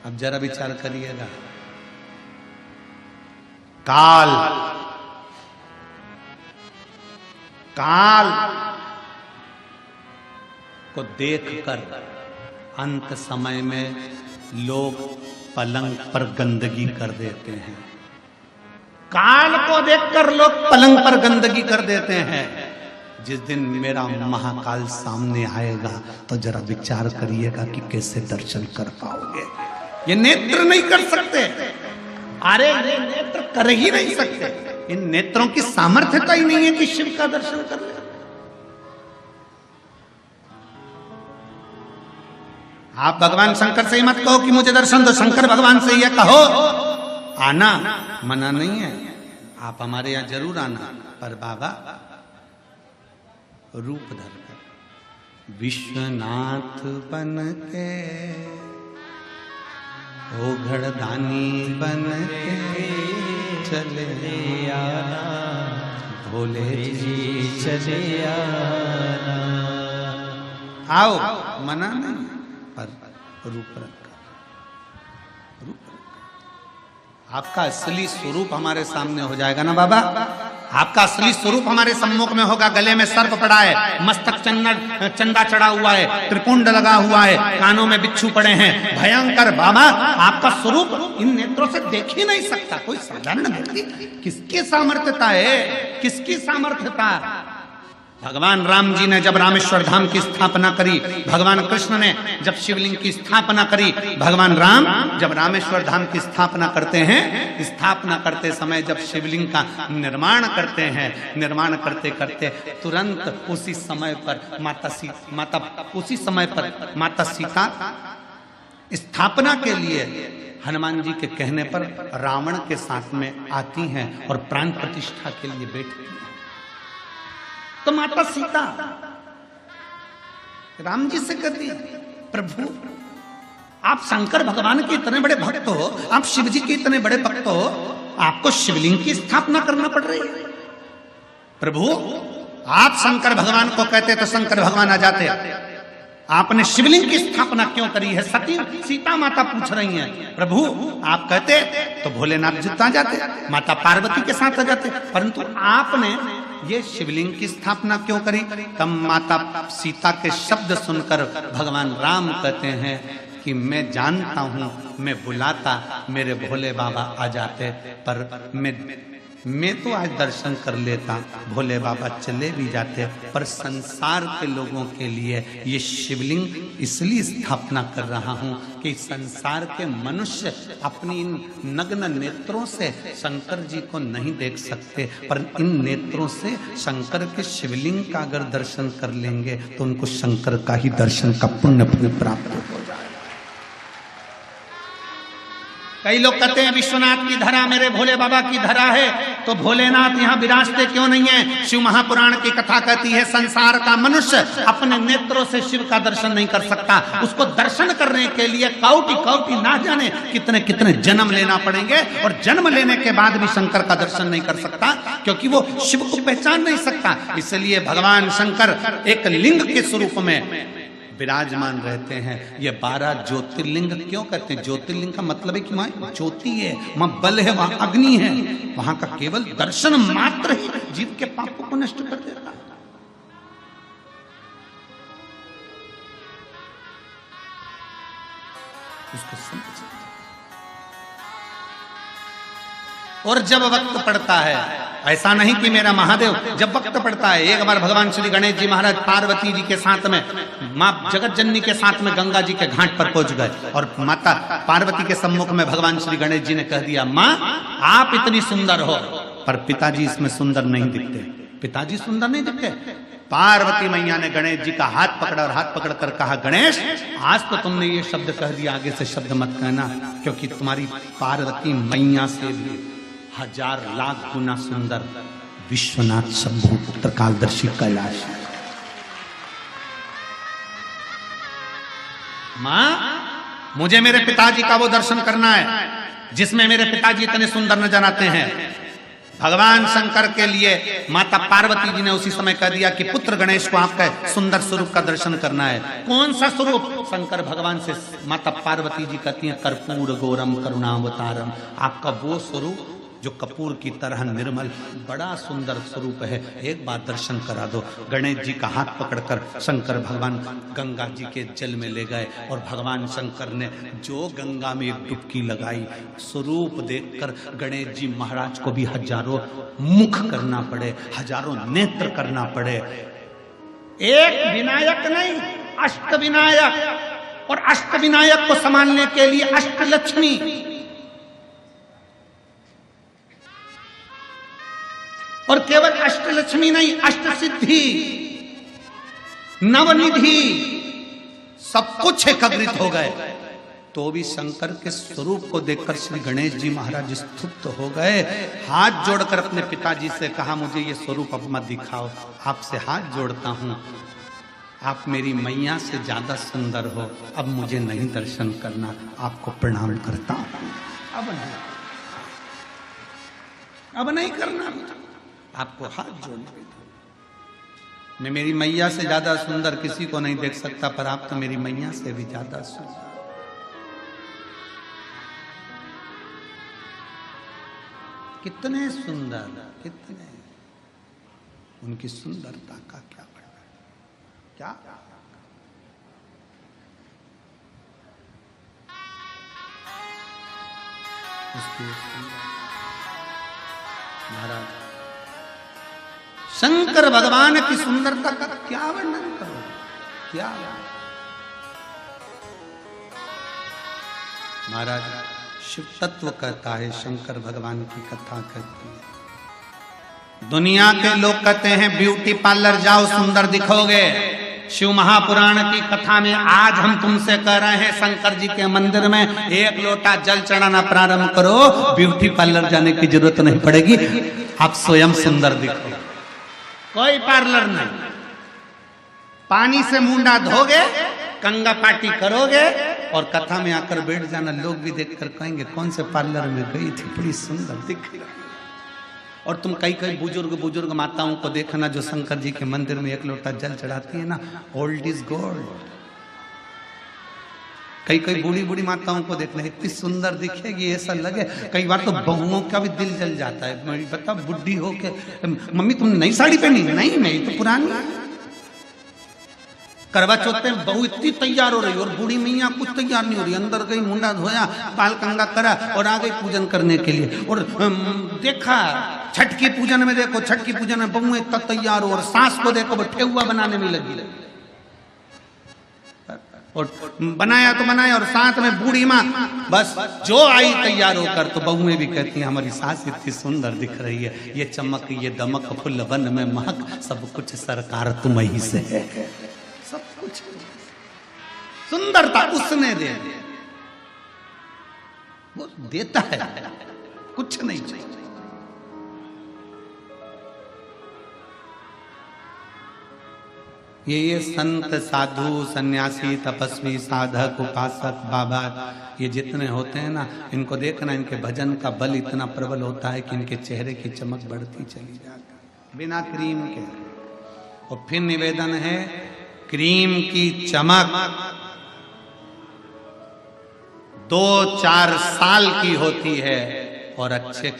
अब जरा विचार करिएगा, काल काल को देखकर अंत समय में लोग पलंग पर गंदगी कर देते हैं। काल को देखकर लोग पलंग पर गंदगी कर देते हैं। जिस दिन मेरा महाकाल सामने आएगा तो जरा विचार करिएगा कि कैसे दर्शन कर पाओगे। ये नेत्र नहीं कर सकते, अरे ये नेत्र कर ही नहीं सकते। इन नेत्रों की सामर्थ्यता ही नहीं है कि शिव का दर्शन कर ले। आप भगवान शंकर से ही मत कहो कि मुझे दर्शन दो, शंकर भगवान से ये कहो। आना मना नहीं है, आप हमारे यहां जरूर आना, पर बाबा रूप धर विश्वनाथ बन के, ओघड़दानी बन के चले आना, भोले जी चले आना। आओ मना नहीं, पर रूप रखा, आपका असली स्वरूप हमारे सामने हो जाएगा ना बाबा। आपका असली स्वरूप हमारे सम्मुख में होगा। गले में सर्प पड़ा है, मस्तक चंदा चढ़ा हुआ है, त्रिपुंड लगा हुआ है, कानों में बिच्छू पड़े हैं, भयंकर बाबा। आपका स्वरूप इन नेत्रों से देख ही नहीं सकता कोई साधारण व्यक्ति। किसकी सामर्थ्यता है, किसकी सामर्थ्यता? भगवान राम जी ने जब रामेश्वर धाम की स्थापना करी, भगवान कृष्ण ने जब शिवलिंग की स्थापना करी, भगवान राम जब रामेश्वर धाम की स्थापना करते हैं, स्थापना करते समय जब शिवलिंग का निर्माण करते हैं, निर्माण करते करते तुरंत उसी समय पर माता सीता स्थापना के लिए हनुमान जी के कहने पर रावण के साथ में आती हैं और प्राण प्रतिष्ठा के लिए बैठती हैं। तो माता सीता राम जी से कहती, प्रभु आप शंकर भगवान के इतने बड़े भक्त हो, आप शिव जी के इतने बड़े भक्त हो, आपको शिवलिंग की स्थापना करना पड़ रही है। प्रभु आप शंकर भगवान को कहते तो शंकर भगवान आ जाते, आपने शिवलिंग की स्थापना क्यों करी है? सती सीता माता पूछ रही हैं। प्रभु आप कहते तो भोलेनाथ जिता जाते, माता पार्वती के साथ आ जाते, परंतु आपने ये शिवलिंग की स्थापना क्यों करी? तब माता सीता के शब्द सुनकर भगवान राम कहते हैं कि मैं जानता हूं, मैं बुलाता मेरे भोले बाबा आ जाते, पर मैं तो आज दर्शन कर लेता, भोले बाबा चले भी जाते, पर संसार के लोगों के लिए ये शिवलिंग इसलिए स्थापना कर रहा हूं कि संसार के मनुष्य अपनी इन नग्न नेत्रों से शंकर जी को नहीं देख सकते, पर इन नेत्रों से शंकर के शिवलिंग का अगर दर्शन कर लेंगे तो उनको शंकर का ही दर्शन का पुण्य प्राप्त हो जाए। कई लोग कहते हैं विश्वनाथ की धरा मेरे भोले बाबा की धरा है, तो भोलेनाथ यहाँ विराजते क्यों नहीं है? शिव महापुराण की कथा कहती है संसार का मनुष्य अपने नेत्रों से शिव का दर्शन नहीं कर सकता। उसको दर्शन करने के लिए कौटि कौटि ना जाने कितने कितने जन्म लेना पड़ेंगे, और जन्म लेने के बाद भी शंकर का दर्शन नहीं कर सकता, क्योंकि वो शिव को पहचान नहीं सकता। इसलिए भगवान शंकर एक लिंग के स्वरूप में विराजमान रहते हैं। ये 12 ज्योतिर्लिंग क्यों कहते हैं? ज्योतिर्लिंग का मतलब है कि वहां ज्योति है, वहां बल है, वहां अग्नि है, वहां का केवल दर्शन मात्र ही जीव के पापों को नष्ट कर देता है। उसको समझ, और जब वक्त पड़ता है, ऐसा नहीं कि मेरा महादेव, जब वक्त पड़ता है, एक बार भगवान श्री गणेश जी महाराज पार्वती जी के साथ में, मां जगत जननी के साथ में गंगा जी के घाट पर पहुंच गए, और माता पार्वती के सम्मुख में भगवान श्री गणेश जी ने कह दिया, मां आप इतनी सुंदर हो, पर पिताजी इसमें सुंदर नहीं दिखते, पिताजी सुंदर नहीं दिखते। पार्वती मैया ने गणेश जी का हाथ पकड़ा और हाथ पकड़ कर कहा, गणेश आज तो तुमने ये शब्द कह दिया, आगे से शब्द मत कहना, क्योंकि तुम्हारी पार्वती मैया से भी 1000 लाख गुना सुंदर विश्वनाथ शंभु पुत्र कालदर्शी कैलाश। मां मुझे मेरे पिताजी का वो दर्शन करना है जिसमें मेरे पिताजी इतने सुंदर नजर आते हैं। भगवान शंकर के लिए माता पार्वती जी ने उसी समय कह दिया कि पुत्र गणेश को आपका सुंदर स्वरूप का दर्शन करना है। कौन सा स्वरूप? शंकर भगवान से माता पार्वती जी कहती हैं कर्पूर गौरम करुणावतारम, आपका वो स्वरूप जो कपूर की तरह निर्मल, बड़ा सुंदर स्वरूप है, एक बार दर्शन करा दो। गणेश जी का हाथ पकड़कर शंकर भगवान गंगा जी के जल में ले गए और भगवान शंकर ने जो गंगा में एक डुबकी लगाई, स्वरूप देखकर गणेश जी महाराज को भी हजारों मुख करना पड़े, हजारों नेत्र करना पड़े। एक विनायक नहीं, अष्ट विनायक, और अष्ट विनायक को संभालने के लिए अष्ट लक्ष्मी, और केवल अष्टलक्ष्मी नहीं, अष्ट सिद्धि, नवनिधि, सब कुछ एकत्रित हो गए। तो भी शंकर के स्वरूप को देखकर श्री गणेश जी महाराज स्तुत हो गए। हाथ जोड़कर अपने पिताजी से कहा, मुझे ये स्वरूप अब मत दिखाओ, आपसे हाथ जोड़ता हूं, आप मेरी मैया से ज्यादा सुंदर हो, अब मुझे नहीं दर्शन करना, आपको प्रणाम करता हूं। अब नहीं करना, आपको हाथ जोड़ने। मैं मेरी मैया से ज्यादा सुंदर किसी को नहीं देख सकता, पर आप तो मेरी मैया से भी ज्यादा सुंदर। कितने सुंदर, कितने, उनकी सुंदरता का क्या वर्णन, क्या उसकी महाराज शंकर भगवान की सुंदरता का क्या वर्णन करो, क्या। महाराज शिव तत्व कहता है, शंकर भगवान की कथा कहती है। दुनिया के लोग कहते हैं ब्यूटी पार्लर जाओ सुंदर दिखोगे। शिव महापुराण की कथा में आज हम तुमसे कह रहे हैं, शंकर जी के मंदिर में एक लोटा जल चढ़ाना प्रारंभ करो, ब्यूटी पार्लर जाने की जरूरत नहीं पड़ेगी, आप स्वयं सुंदर दिखोगे। कोई पार्लर नहीं, पानी से मुंडा धोगे, कंगा पार्टी करोगे और कथा में आकर बैठ जाना। लोग भी देखकर कहेंगे कौन से पार्लर में गई थी, बड़ी सुंदर दिख रही। और तुम कई कई बुजुर्ग माताओं को देखना जो शंकर जी के मंदिर में एक लोटा जल चढ़ाती है ना, ओल्ड इज गोल्ड। कई कई बूढ़ी माताओं को देखना, इतनी सुंदर दिखेगी, ऐसा लगे। कई बार तो बहुओं का भी दिल जल जाता है, बता बुढ़ी हो के मम्मी तुमने नई साड़ी पहनी, नहीं मैं तो पुरानी। करवा चौथ में बहू इतनी तैयार हो रही और बूढ़ी मैया कुछ तैयार नहीं हो रही, अंदर गई, मुंडा धोया, बाल कंगा करा और आ गई पूजन करने के लिए। और देखा छठ की पूजन में, देखो छठ की पूजन में बहू इतना तैयार हो और सास को देखो ठेकुआ बनाने में लगी, और बनाया तो बनाया, और साथ में बूढ़ी माँ बस जो आई तैयार होकर। तो बहुएं भी कहती हैं हमारी सास इतनी सुंदर दिख रही है, ये चमक ये दमक फुल वन में महक, सब कुछ सरकार तुम ही से है, सब कुछ सुंदरता उसने दे, वो देता है, कुछ नहीं चाहिए। ये संत साधु सन्यासी तपस्वी साधक उपासक बाबा ये जितने होते हैं ना, इनको देखना, इनके भजन का बल इतना प्रबल होता है कि इनके चेहरे की चमक बढ़ती चली जाती है बिना क्रीम के। और फिर निवेदन है, क्रीम की चमक 2-4 साल की होती है और अच्छे